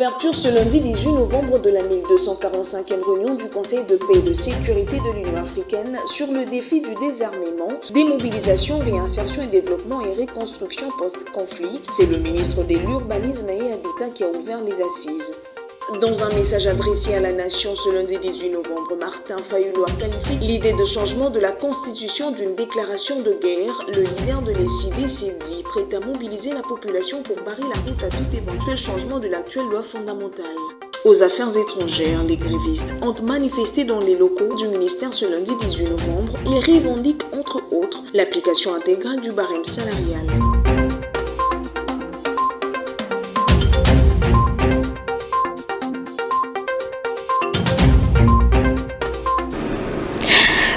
Ouverture ce lundi 18 novembre de la 1245e réunion du Conseil de paix et de sécurité de l'Union africaine sur le défi du désarmement, démobilisation, réinsertion et développement et reconstruction post-conflit. C'est le ministre de l'Urbanisme et Habitat qui a ouvert les assises. Dans un message adressé à la nation ce lundi 18 novembre, Martin Fayulu a qualifié l'idée de changement de la Constitution d'une déclaration de guerre. Le leader de l'ECD s'est dit prêt à mobiliser la population pour barrer la route à tout éventuel changement de l'actuelle loi fondamentale. Aux affaires étrangères, les grévistes ont manifesté dans les locaux du ministère ce lundi 18 novembre. Ils revendiquent entre autres l'application intégrale du barème salarial.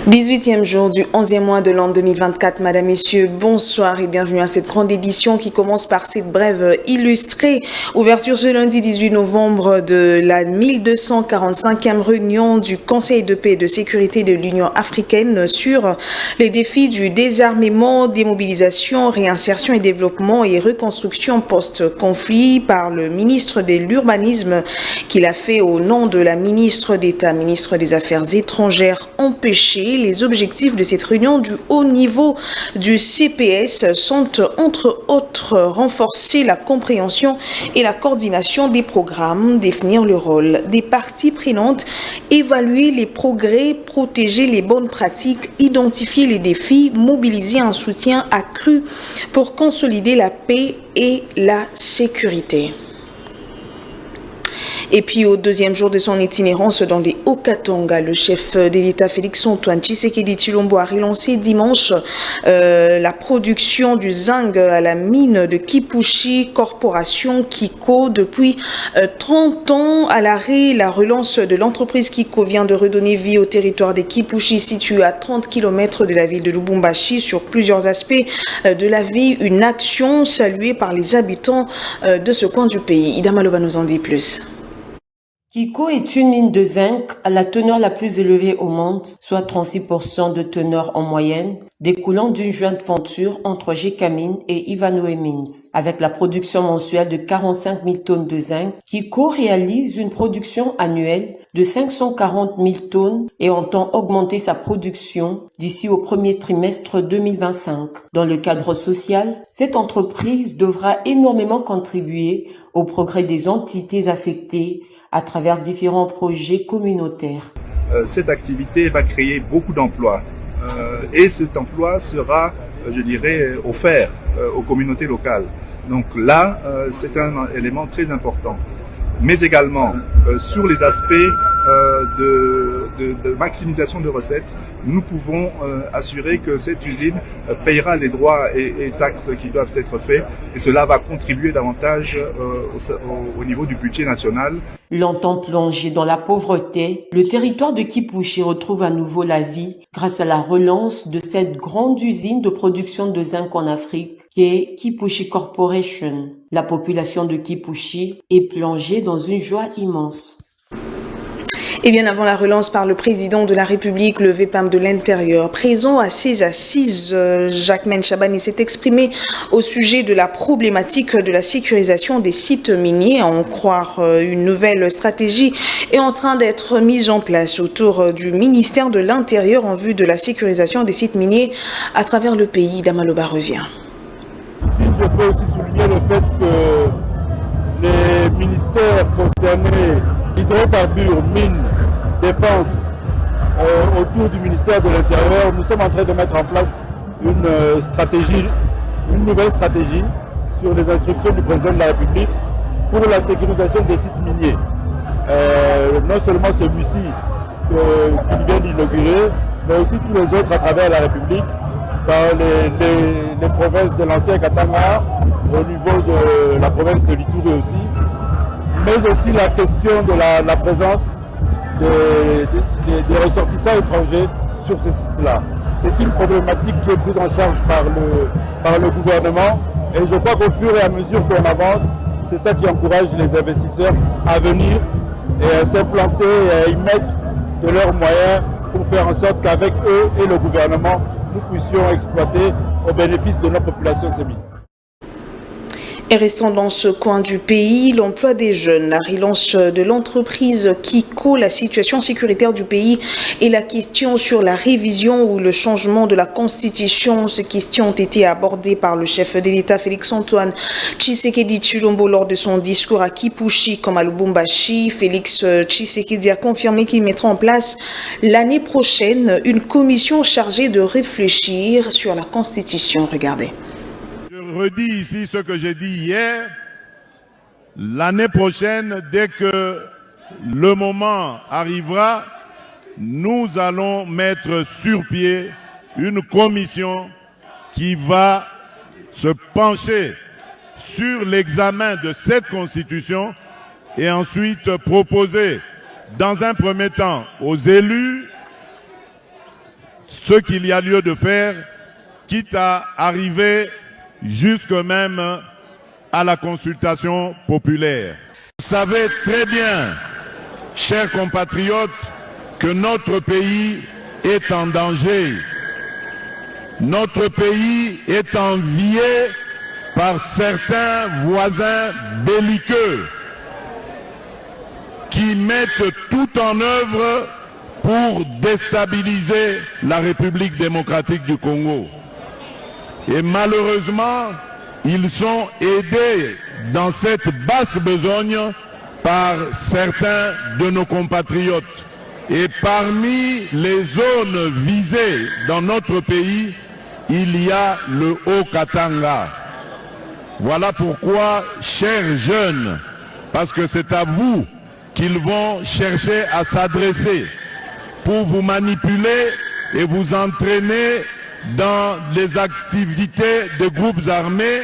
« 18e jour du 11e mois de l'an 2024. Madame, Messieurs, bonsoir et bienvenue à cette grande édition qui commence par cette brève illustrée. Ouverture ce lundi 18 novembre de la 1245e réunion du Conseil de paix et de sécurité de l'Union africaine sur les défis du désarmement, démobilisation, réinsertion et développement et reconstruction post-conflit par le ministre de l'Urbanisme qu'il a fait au nom de la ministre d'État, ministre des Affaires étrangères empêchées. Les objectifs de cette réunion du haut niveau du CPS sont entre autres renforcer la compréhension et la coordination des programmes, définir le rôle des parties prenantes, évaluer les progrès, protéger les bonnes pratiques, identifier les défis, mobiliser un soutien accru pour consolider la paix et la sécurité. Et puis au deuxième jour de son itinérance dans les Hauts-Katanga, le chef de l'État Félix-Antoine Tshisekedi Tshilombo a relancé dimanche la production du zinc à la mine de Kipushi Corporation Kiko. Depuis 30 ans à l'arrêt, la relance de l'entreprise Kiko vient de redonner vie au territoire des Kipushi situé à 30 km de la ville de Lubumbashi sur plusieurs aspects de la vie. Une action saluée par les habitants de ce coin du pays. Ida Maloba nous en dit plus. Kiko est une mine de zinc à la teneur la plus élevée au monde, soit 36% de teneur en moyenne, découlant d'une jointe venture entre Gécamine et Ivanhoe Mines. Avec la production mensuelle de 45 000 tonnes de zinc, Kiko réalise une production annuelle de 540 000 tonnes et entend augmenter sa production d'ici au premier trimestre 2025. Dans le cadre social, cette entreprise devra énormément contribuer au progrès des entités affectées à travers différents projets communautaires. Cette activité va créer beaucoup d'emplois et cet emploi sera, je dirais, offert aux communautés locales. Donc là, c'est un élément très important. Mais également, sur les aspects de maximisation de recettes, nous pouvons assurer que cette usine payera les droits et taxes qui doivent être faits et cela va contribuer davantage au niveau du budget national. Longtemps plongé dans la pauvreté, le territoire de Kipushi retrouve à nouveau la vie grâce à la relance de cette grande usine de production de zinc en Afrique qui est Kipushi Corporation. La population de Kipushi est plongée dans une joie immense. Et bien avant la relance par le président de la République, le VPAM de l'Intérieur, présent à ces assises, Jacquemaine Chabani s'est exprimé au sujet de la problématique de la sécurisation des sites miniers. À en croire, une nouvelle stratégie est en train d'être mise en place autour du ministère de l'Intérieur en vue de la sécurisation des sites miniers à travers le pays. Damaloba revient. Ici, je peux aussi souligner le fait que les ministères concernés, hydrocarbures, mines, défense, autour du ministère de l'Intérieur, nous sommes en train de mettre en place une nouvelle stratégie sur les instructions du président de la République pour la sécurisation des sites miniers. Non seulement celui-ci qu'il vient d'inaugurer, mais aussi tous les autres à travers la République, dans les provinces de l'ancien Katanga, au niveau de la province de l'Ituri aussi, mais aussi la question de la présence des ressortissants étrangers sur ces sites-là. C'est une problématique qui est prise en charge par le gouvernement et je crois qu'au fur et à mesure qu'on avance, c'est ça qui encourage les investisseurs à venir et à s'implanter et à y mettre de leurs moyens pour faire en sorte qu'avec eux et le gouvernement, nous puissions exploiter au bénéfice de nos populations ces mines. Et restons dans ce coin du pays, l'emploi des jeunes, la relance de l'entreprise Kiko, la situation sécuritaire du pays et la question sur la révision ou le changement de la constitution. Ces questions ont été abordées par le chef de l'État Félix-Antoine Tshisekedi Tshilombo lors de son discours à Kipushi comme à Lubumbashi. Félix Tshisekedi a confirmé qu'il mettra en place l'année prochaine une commission chargée de réfléchir sur la constitution. Regardez. Je redis ici ce que j'ai dit hier. L'année prochaine, dès que le moment arrivera, nous allons mettre sur pied une commission qui va se pencher sur l'examen de cette constitution et ensuite proposer dans un premier temps aux élus ce qu'il y a lieu de faire, quitte à arriver jusque même à la consultation populaire. Vous savez très bien, chers compatriotes, que notre pays est en danger. Notre pays est envié par certains voisins belliqueux qui mettent tout en œuvre pour déstabiliser la République démocratique du Congo. Et malheureusement, ils sont aidés dans cette basse besogne par certains de nos compatriotes. Et parmi les zones visées dans notre pays, il y a le Haut-Katanga. Voilà pourquoi, chers jeunes, parce que c'est à vous qu'ils vont chercher à s'adresser pour vous manipuler et vous entraîner dans les activités de groupes armés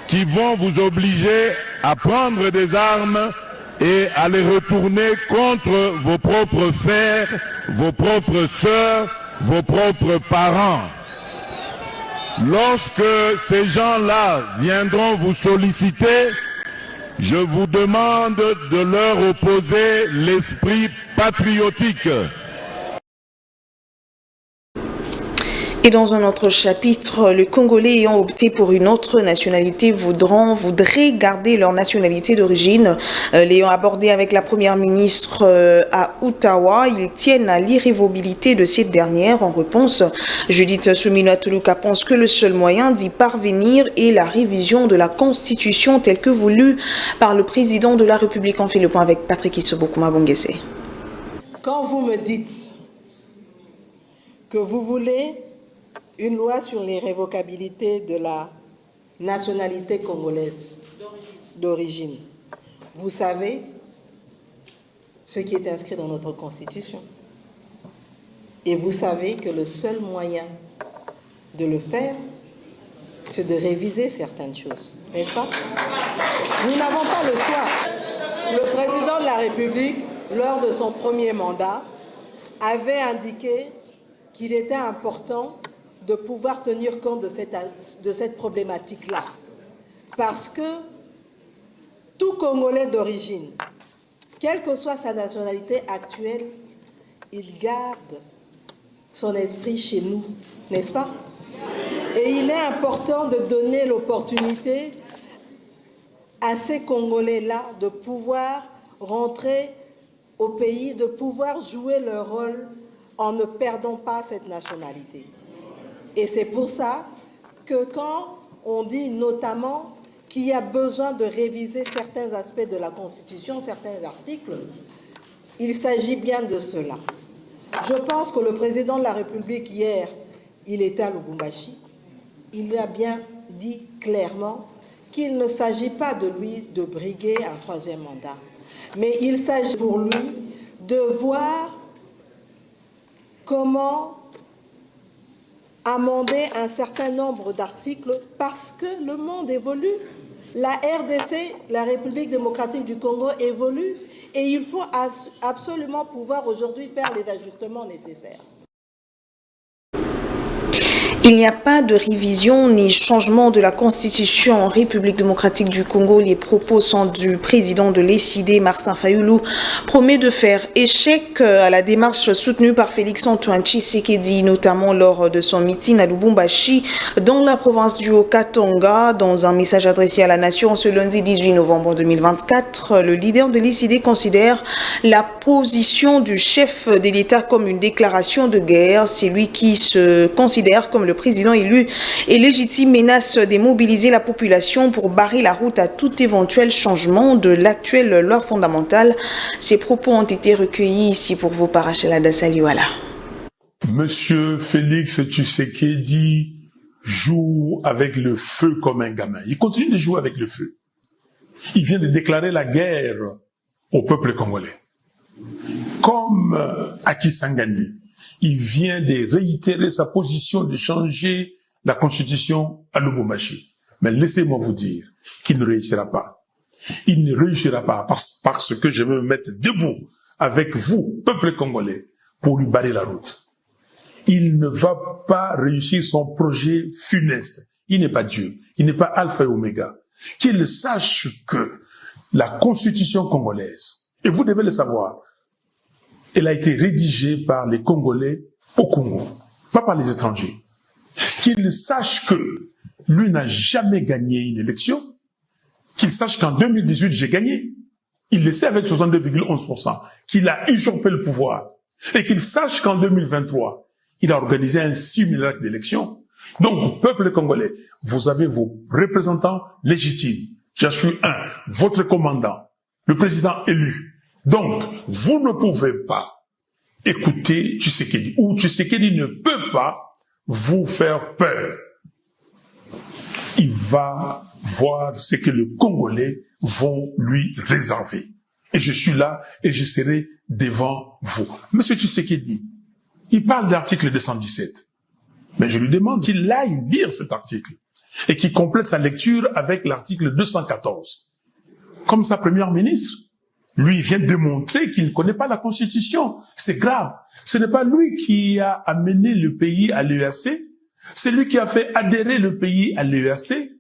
qui vont vous obliger à prendre des armes et à les retourner contre vos propres frères, vos propres sœurs, vos propres parents. Lorsque ces gens-là viendront vous solliciter, je vous demande de leur opposer l'esprit patriotique. Et dans un autre chapitre, les Congolais ayant opté pour une autre nationalité voudraient garder leur nationalité d'origine. L'ayant abordé avec la première ministre à Ottawa, ils tiennent à l'irrévocabilité de cette dernière. En réponse, Judith Suminwa Tuluka pense que le seul moyen d'y parvenir est la révision de la Constitution telle que voulue par le président de la République. On fait le point avec Patrick Isobokuma Bongese. Quand vous me dites que vous voulez une loi sur l'irrévocabilité de la nationalité congolaise d'origine, vous savez ce qui est inscrit dans notre Constitution. Et vous savez que le seul moyen de le faire, c'est de réviser certaines choses, n'est-ce pas? Nous n'avons pas le choix. Le président de la République, lors de son premier mandat, avait indiqué qu'il était important de pouvoir tenir compte de cette problématique-là. Parce que tout Congolais d'origine, quelle que soit sa nationalité actuelle, il garde son esprit chez nous, n'est-ce pas? Et il est important de donner l'opportunité à ces Congolais-là de pouvoir rentrer au pays, de pouvoir jouer leur rôle en ne perdant pas cette nationalité. Et c'est pour ça que quand on dit notamment qu'il y a besoin de réviser certains aspects de la Constitution, certains articles, il s'agit bien de cela. Je pense que le président de la République, hier, il était à Lubumbashi, il a bien dit clairement qu'il ne s'agit pas de lui de briguer un troisième mandat, mais il s'agit pour lui de voir comment amender un certain nombre d'articles parce que le monde évolue. La RDC, la République démocratique du Congo, évolue et il faut absolument pouvoir aujourd'hui faire les ajustements nécessaires. Il n'y a pas de révision ni changement de la Constitution en République démocratique du Congo. Les propos sont du président de l'ECD, Martin Fayulu, promet de faire échec à la démarche soutenue par Félix-Antoine Tshisekedi, notamment lors de son meeting à Lubumbashi, dans la province du Haut-Katanga. Dans un message adressé à la nation ce lundi 18 novembre 2024, le leader de l'ECD considère la position du chef de l'État comme une déclaration de guerre. C'est lui qui se considère comme le président élu et légitime menace démobiliser la population pour barrer la route à tout éventuel changement de l'actuelle loi fondamentale. Ces propos ont été recueillis ici pour vous par Rachela Dassaliwala. Monsieur Félix Tshisekedi joue avec le feu comme un gamin. Il continue de jouer avec le feu. Il vient de déclarer la guerre au peuple congolais. Comme Aki Sangani, il vient de réitérer sa position de changer la constitution à Lubumbashi. Mais laissez-moi vous dire qu'il ne réussira pas. Il ne réussira pas parce que je veux me mettre debout avec vous, peuple congolais, pour lui barrer la route. Il ne va pas réussir son projet funeste. Il n'est pas Dieu. Il n'est pas Alpha et Oméga. Qu'il sache que la constitution congolaise, et vous devez le savoir, elle a été rédigée par les Congolais au Congo, pas par les étrangers. Qu'il sache que lui n'a jamais gagné une élection, qu'il sache qu'en 2018, j'ai gagné. Il le sait avec 62,11%, qu'il a usurpé le pouvoir. Et qu'il sache qu'en 2023, il a organisé un simulacre d'élection. Donc, peuple congolais, vous avez vos représentants légitimes. Je suis votre commandant, le président élu. Donc, vous ne pouvez pas écouter Tshisekedi, ou Tshisekedi ne peut pas vous faire peur. Il va voir ce que les Congolais vont lui réserver. Et je suis là et je serai devant vous. Monsieur Tshisekedi, il parle de l'article 217. Mais je lui demande qu'il aille lire cet article et qu'il complète sa lecture avec l'article 214. Comme sa première ministre, lui vient démontrer qu'il ne connaît pas la Constitution. C'est grave. Ce n'est pas lui qui a amené le pays à l'EAC. C'est lui qui a fait adhérer le pays à l'EAC.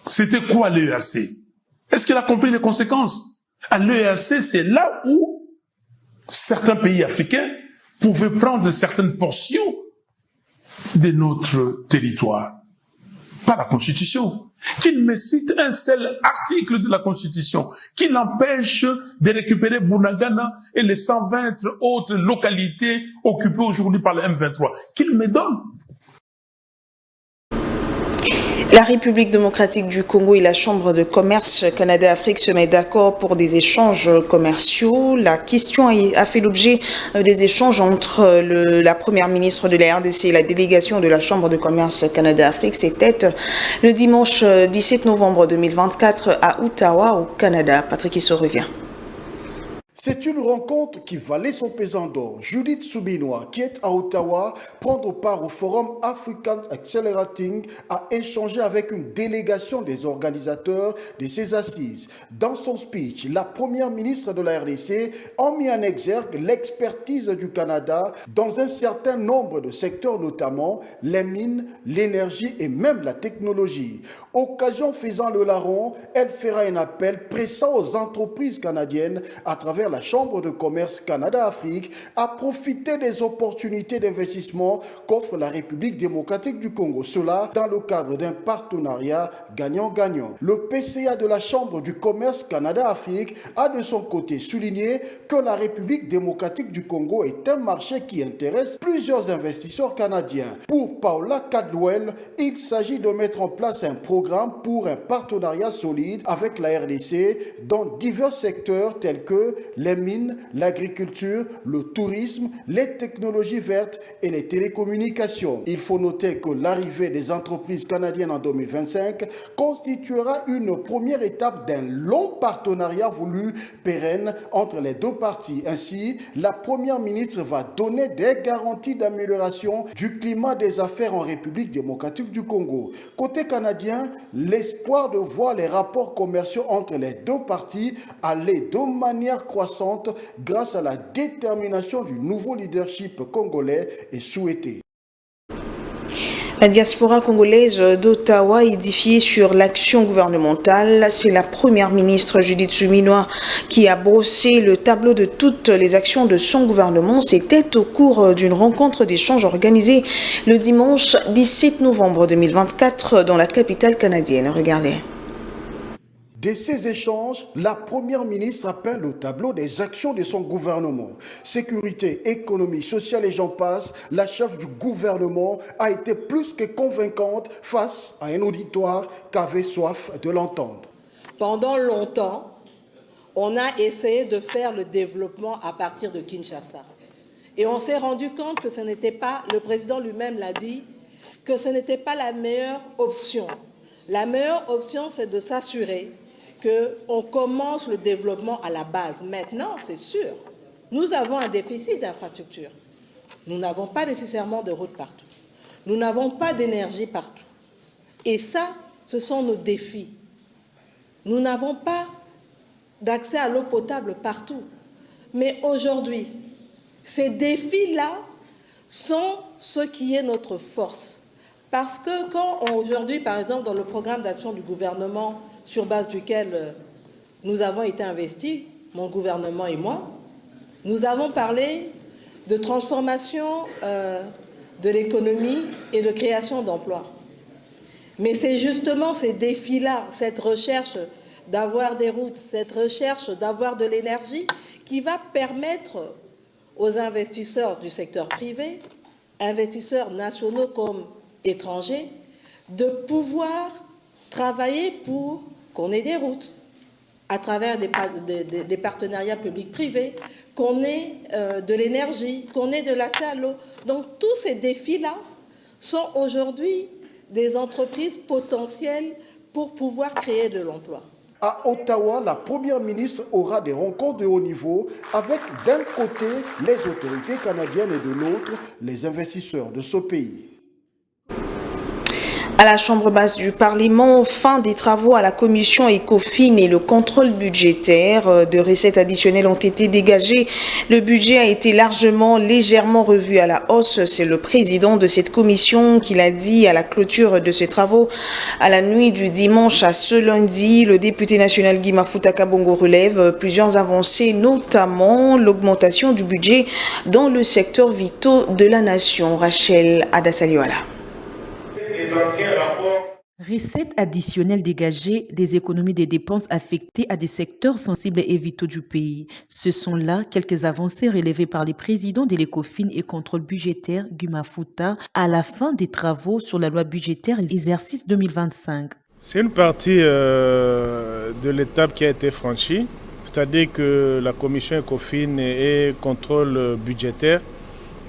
C'était quoi l'EAC? Est-ce qu'il a compris les conséquences? À l'EAC, c'est là où certains pays africains pouvaient prendre certaines portions de notre territoire. Pas la Constitution. Qu'il me cite un seul article de la Constitution qui l'empêche de récupérer Bunagana et les 120 autres localités occupées aujourd'hui par le M23. Qu'il me donne. La République démocratique du Congo et la Chambre de commerce Canada-Afrique se mettent d'accord pour des échanges commerciaux. La question a fait l'objet des échanges entre la première ministre de la RDC et la délégation de la Chambre de commerce Canada-Afrique. C'était le dimanche 17 novembre 2024 à Ottawa, au Canada. Patrick Issou revient. C'est une rencontre qui valait son pesant d'or. Judith Soubinois, qui est à Ottawa, prendre part au forum African Accelerating, a échangé avec une délégation des organisateurs de ces assises. Dans son speech, la première ministre de la RDC a mis en exergue l'expertise du Canada dans un certain nombre de secteurs, notamment les mines, l'énergie et même la technologie. Occasion faisant le larron, elle fera un appel pressant aux entreprises canadiennes à travers la Chambre de commerce Canada-Afrique à profiter des opportunités d'investissement qu'offre la République démocratique du Congo. Cela dans le cadre d'un partenariat gagnant-gagnant. Le PCA de la Chambre du commerce Canada-Afrique a de son côté souligné que la République démocratique du Congo est un marché qui intéresse plusieurs investisseurs canadiens. Pour Paula Cadwell, il s'agit de mettre en place un programme pour un partenariat solide avec la RDC dans divers secteurs tels que les mines, l'agriculture, le tourisme, les technologies vertes et les télécommunications. Il faut noter que l'arrivée des entreprises canadiennes en 2025 constituera une première étape d'un long partenariat voulu pérenne entre les deux parties. Ainsi, la première ministre va donner des garanties d'amélioration du climat des affaires en République démocratique du Congo. Côté canadien, l'espoir de voir les rapports commerciaux entre les deux parties aller de manière croissante grâce à la détermination du nouveau leadership congolais est souhaité. La diaspora congolaise d'Ottawa, édifiée sur l'action gouvernementale, c'est la première ministre Judith Suminwa qui a brossé le tableau de toutes les actions de son gouvernement. C'était au cours d'une rencontre d'échange organisée le dimanche 17 novembre 2024 dans la capitale canadienne. Regardez. De ces échanges, la première ministre a peint le tableau des actions de son gouvernement. Sécurité, économie, sociale et j'en passe, la chef du gouvernement a été plus que convaincante face à un auditoire qui avait soif de l'entendre. Pendant longtemps, on a essayé de faire le développement à partir de Kinshasa. Et on s'est rendu compte que ce n'était pas, le président lui-même l'a dit, que ce n'était pas la meilleure option. La meilleure option, c'est de s'assurer qu'on commence le développement à la base. Maintenant, c'est sûr, nous avons un déficit d'infrastructures. Nous n'avons pas nécessairement de routes partout. Nous n'avons pas d'énergie partout. Et ça, ce sont nos défis. Nous n'avons pas d'accès à l'eau potable partout. Mais aujourd'hui, ces défis-là sont ce qui est notre force. Parce que quand aujourd'hui, par exemple, dans le programme d'action du gouvernement sur base duquel nous avons été investis, mon gouvernement et moi, nous avons parlé de transformation de l'économie et de création d'emplois. Mais c'est justement ces défis-là, cette recherche d'avoir des routes, cette recherche d'avoir de l'énergie qui va permettre aux investisseurs du secteur privé, investisseurs nationaux comme étrangers, de pouvoir travailler pour qu'on ait des routes à travers des partenariats publics-privés, qu'on ait de l'énergie, qu'on ait de l'accès à l'eau. Donc tous ces défis-là sont aujourd'hui des entreprises potentielles pour pouvoir créer de l'emploi. À Ottawa, la première ministre aura des rencontres de haut niveau avec d'un côté les autorités canadiennes et de l'autre les investisseurs de ce pays. À la Chambre basse du Parlement, fin des travaux à la commission ECOFIN et le contrôle budgétaire de recettes additionnelles ont été dégagés. Le budget a été légèrement revu à la hausse. C'est le président de cette commission qui l'a dit à la clôture de ces travaux. À la nuit du dimanche à ce lundi, le député national Guy Mafuta Kabongo relève plusieurs avancées, notamment l'augmentation du budget dans le secteur vitaux de la nation. Rachel Adasalioala. Recettes additionnelles dégagées, des économies des dépenses affectées à des secteurs sensibles et vitaux du pays. Ce sont là quelques avancées relevées par les présidents de l'ECOFIN et contrôle budgétaire Guy Mafuta à la fin des travaux sur la loi budgétaire exercice 2025. C'est une partie de l'étape qui a été franchie, c'est-à-dire que la commission ECOFIN et contrôle budgétaire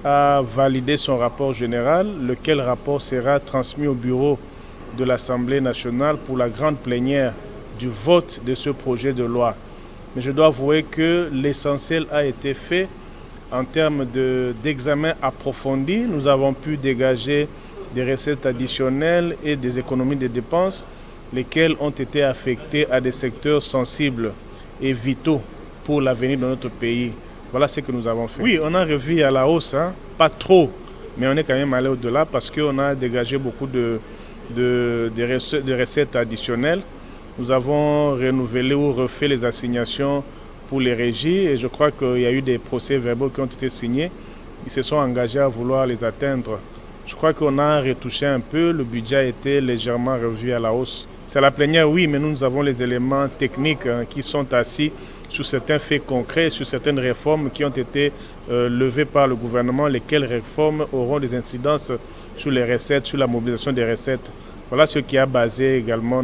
a validé son rapport général, lequel rapport sera transmis au bureau de l'Assemblée nationale pour la grande plénière du vote de ce projet de loi. Mais je dois avouer que l'essentiel a été fait en termes d'examen approfondi. Nous avons pu dégager des recettes additionnelles et des économies de dépenses, lesquelles ont été affectées à des secteurs sensibles et vitaux pour l'avenir de notre pays. Voilà ce que nous avons fait. Oui, on a revu à la hausse, pas trop, mais on est quand même allé au-delà parce qu'on a dégagé beaucoup de recettes additionnelles. Nous avons renouvelé ou refait les assignations pour les régies et je crois qu'il y a eu des procès-verbaux qui ont été signés. Ils se sont engagés à vouloir les atteindre. Je crois qu'on a retouché un peu, le budget a été légèrement revu à la hausse. C'est à la plénière, oui, mais nous avons les éléments techniques qui sont assis sur certains faits concrets, sur certaines réformes qui ont été levées par le gouvernement, lesquelles réformes auront des incidences sur les recettes, sur la mobilisation des recettes. Voilà ce qui a basé également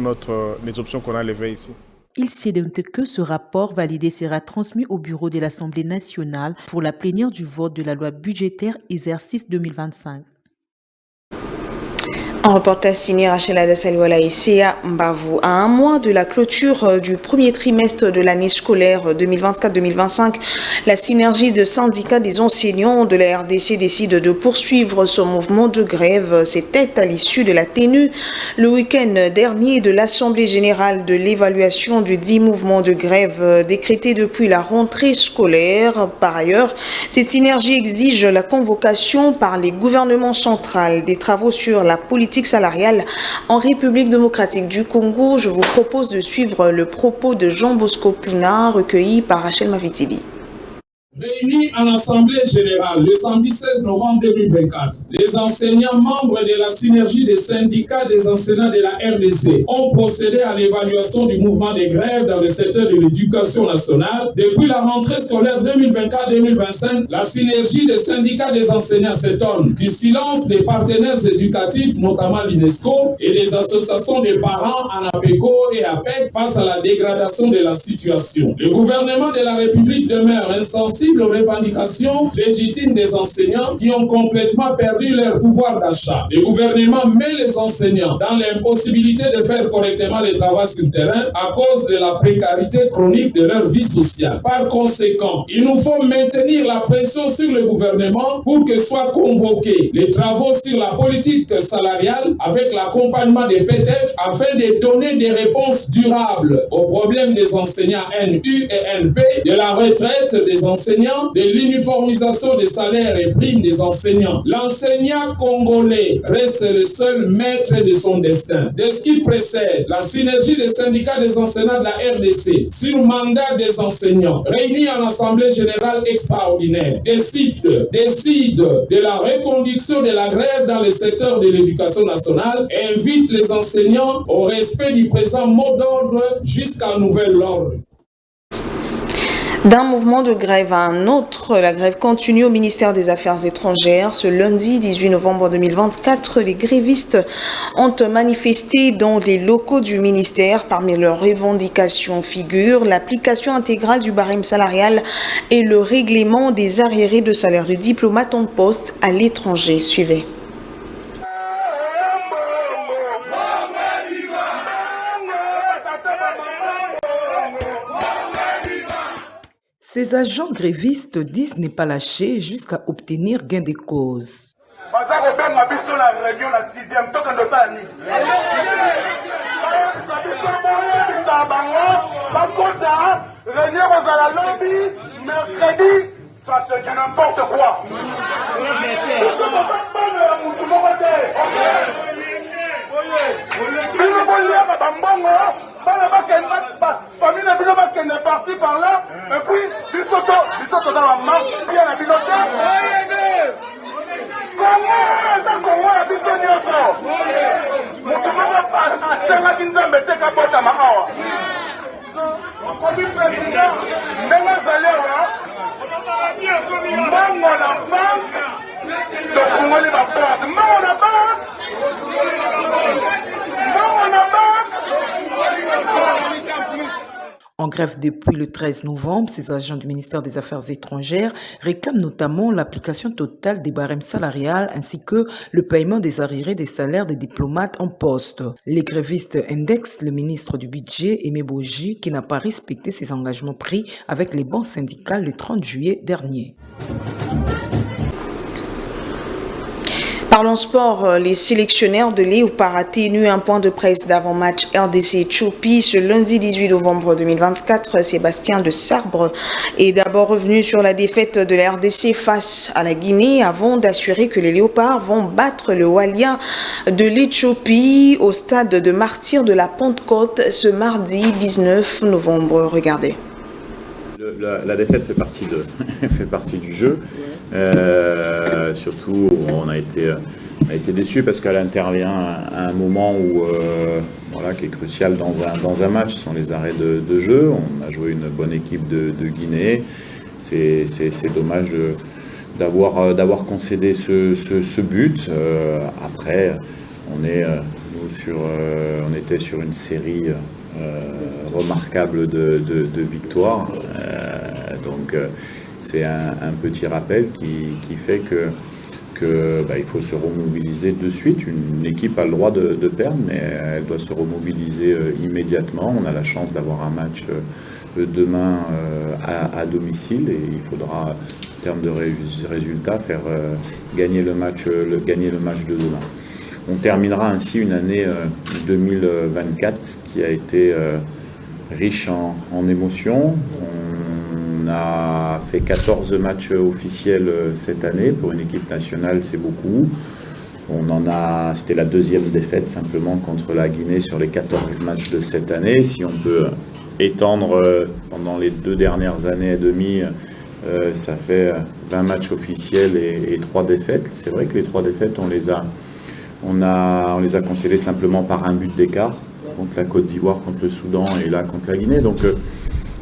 les options qu'on a levées ici. Il s'est noté que ce rapport validé sera transmis au bureau de l'Assemblée nationale pour la plénière du vote de la loi budgétaire exercice 2025. Un reportage signé Rachel Adasaliwala et Sea Mbavou. À un mois de la clôture du premier trimestre de l'année scolaire 2024-2025, la synergie de syndicats des enseignants de la RDC décide de poursuivre son mouvement de grève. C'était à l'issue de la tenue le week-end dernier de l'Assemblée générale de l'évaluation du dit mouvement de grève décrété depuis la rentrée scolaire. Par ailleurs, cette synergie exige la convocation par les gouvernements centraux des travaux sur la politique salariale en République démocratique du Congo. Je vous propose de suivre le propos de Jean Bosco Puna recueilli par Rachel Mavitili. Réunis en Assemblée générale le samedi 16 novembre 2024, les enseignants membres de la synergie des syndicats des enseignants de la RDC ont procédé à l'évaluation du mouvement des grèves dans le secteur de l'éducation nationale. Depuis la rentrée scolaire 2024-2025, la synergie des syndicats des enseignants s'étonne du silence des partenaires éducatifs, notamment l'UNESCO, et des associations de parents ANAPECO et APEC face à la dégradation de la situation. Le gouvernement de la République demeure insensible aux revendications légitimes des enseignants qui ont complètement perdu leur pouvoir d'achat. Le gouvernement met les enseignants dans l'impossibilité de faire correctement le travail sur le terrain à cause de la précarité chronique de leur vie sociale. Par conséquent, il nous faut maintenir la pression sur le gouvernement pour que soient convoqués les travaux sur la politique salariale avec l'accompagnement des PTF afin de donner des réponses durables aux problèmes des enseignants NU et NP, de la retraite des enseignants, de l'uniformisation des salaires et primes des enseignants. L'enseignant congolais reste le seul maître de son destin. De ce qui précède, la synergie des syndicats des enseignants de la RDC sur mandat des enseignants, réunis en Assemblée générale extraordinaire, décide de la reconduction de la grève dans le secteur de l'éducation nationale et invite les enseignants au respect du présent mot d'ordre jusqu'à nouvel ordre. D'un mouvement de grève à un autre, la grève continue au ministère des Affaires étrangères. Ce lundi 18 novembre 2024, les grévistes ont manifesté dans les locaux du ministère. Parmi leurs revendications figurent l'application intégrale du barème salarial et le règlement des arriérés de salaire des diplomates en poste à l'étranger. Suivez. Ces agents grévistes disent ne pas lâcher jusqu'à obtenir gain de cause. Famille n'a pas qu'elle est partie par là, et puis du saut dans la marche, puis à la bilote. Comment ça qu'on voit la bilote? Mon commandant passe à Saint-Lac-Inzambe, Teka Bota Mahawa. Comme président, même à Zalera, même on a banque, donc on va les porte, même on a banque, même on a banque. En grève depuis le 13 novembre, ces agents du ministère des Affaires étrangères réclament notamment l'application totale des barèmes salariales ainsi que le paiement des arriérés des salaires des diplomates en poste. Les grévistes indexent le ministre du Budget, Aimé Boji, qui n'a pas respecté ses engagements pris avec les bancs syndicales le 30 juillet dernier. Parlons sport, les sélectionneurs de Léopard a tenu un point de presse d'avant-match RDC-Éthiopie ce lundi 18 novembre 2024. Sébastien de Sarbre est d'abord revenu sur la défaite de la RDC face à la Guinée avant d'assurer que les Léopards vont battre le Walia de l'Éthiopie au stade de Martyrs de la Pentecôte ce mardi 19 novembre. Regardez. La défaite fait partie du jeu. Surtout, on a été déçus parce qu'elle intervient à un moment où, qui est crucial dans un match. Ce sont les arrêts de jeu. On a joué une bonne équipe de Guinée. C'est dommage d'avoir concédé ce but. Après, on était sur une série remarquable de victoires. Donc c'est un petit rappel qui fait que il faut se remobiliser de suite. Une équipe a le droit de perdre, mais elle doit se remobiliser immédiatement. On a la chance d'avoir un match demain à domicile et il faudra, en termes de résultats, faire gagner le match de demain. On terminera ainsi une année 2024 qui a été riche en émotions. On a fait 14 matchs officiels cette année. Pour une équipe nationale, c'est beaucoup. C'était la deuxième défaite simplement contre la Guinée sur les 14 matchs de cette année. Si on peut étendre pendant les 2 dernières années et demie, ça fait 20 matchs officiels et 3 défaites. C'est vrai que les 3 défaites, on les a concédées simplement par un but d'écart contre la Côte d'Ivoire, contre le Soudan et là contre la Guinée. Donc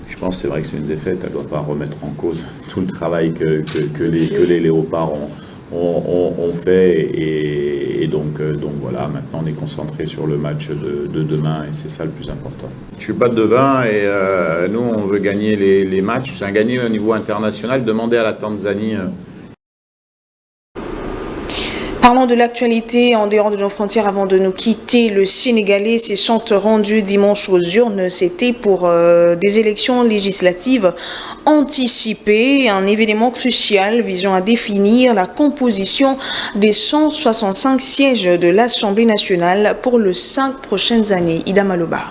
je pense que c'est vrai que c'est une défaite, elle ne doit pas remettre en cause tout le travail que les Léopards ont fait et donc voilà, maintenant on est concentré sur le match de demain et c'est ça le plus important. Je suis pas devin et nous on veut gagner les matchs, c'est un gagner au niveau international. Demandez à la Tanzanie. Parlons de l'actualité en dehors de nos frontières avant de nous quitter. Le Sénégalais s'est rendu dimanche aux urnes. C'était pour des élections législatives anticipées, un événement crucial visant à définir la composition des 165 sièges de l'Assemblée nationale pour les 5 prochaines années. Ida Maloba.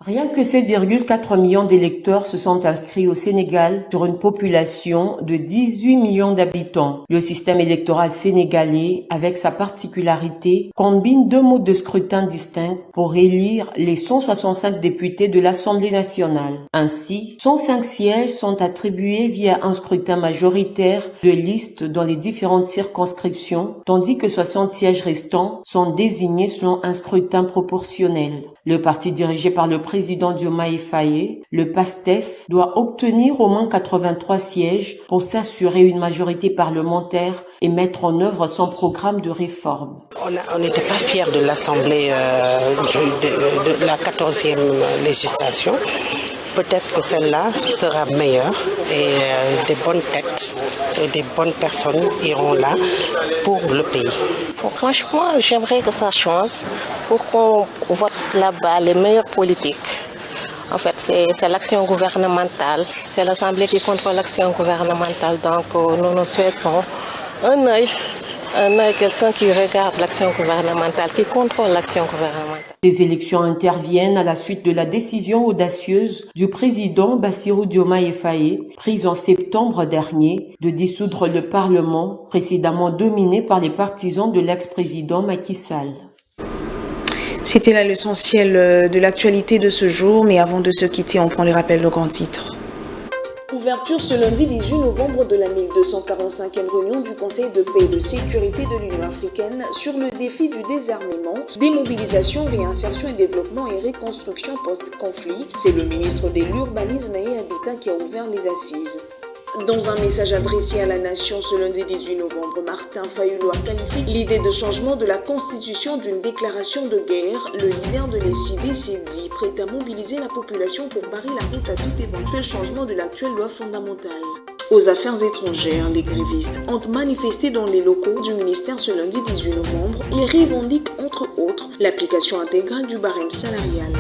Rien que 7,4 millions d'électeurs se sont inscrits au Sénégal sur une population de 18 millions d'habitants. Le système électoral sénégalais, avec sa particularité, combine 2 modes de scrutin distincts pour élire les 165 députés de l'Assemblée nationale. Ainsi, 105 sièges sont attribués via un scrutin majoritaire de liste dans les différentes circonscriptions, tandis que 60 sièges restants sont désignés selon un scrutin proportionnel. Le parti dirigé par le président Diomaye Faye, le PASTEF, doit obtenir au moins 83 sièges pour s'assurer une majorité parlementaire et mettre en œuvre son programme de réforme. On n'était pas fiers de l'Assemblée de la 14e législation. Peut-être que celle-là sera meilleure et des bonnes têtes et des bonnes personnes iront là pour le pays. Franchement, j'aimerais que ça change pour qu'on vote là-bas les meilleures politiques. En fait, c'est l'action gouvernementale, c'est l'Assemblée qui contrôle l'action gouvernementale. Donc, nous souhaitons un œil, quelqu'un qui regarde l'action gouvernementale, qui contrôle l'action gouvernementale. Les élections interviennent à la suite de la décision audacieuse du président Bassirou Diomaye Faye, prise en septembre dernier, de dissoudre le Parlement, précédemment dominé par les partisans de l'ex-président Macky Sall. C'était là l'essentiel de l'actualité de ce jour, mais avant de se quitter, on prend les rappels de grands titres. Ouverture ce lundi 18 novembre de la 1245e réunion du Conseil de paix et de sécurité de l'Union africaine sur le défi du désarmement, démobilisation, réinsertion et développement et reconstruction post-conflit. C'est le ministre de l'Urbanisme et Habitat qui a ouvert les assises. Dans un message adressé à la nation ce lundi 18 novembre, Martin Fayulu a qualifié l'idée de changement de la Constitution d'une déclaration de guerre. Le leader de l'ECD s'est dit prêt à mobiliser la population pour barrer la route à tout éventuel changement de l'actuelle loi fondamentale. Aux affaires étrangères, les grévistes ont manifesté dans les locaux du ministère ce lundi 18 novembre. Ils revendiquent entre autres l'application intégrale du barème salarial.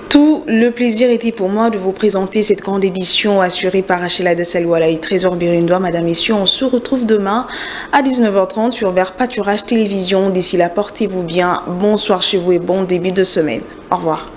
Tout le plaisir était pour moi de vous présenter cette grande édition assurée par Achela Dessalouala et Trésor Birundois. Madame, messieurs, on se retrouve demain à 19h30 sur Vert Pâturage Télévision. D'ici là, portez-vous bien. Bonsoir chez vous et bon début de semaine. Au revoir.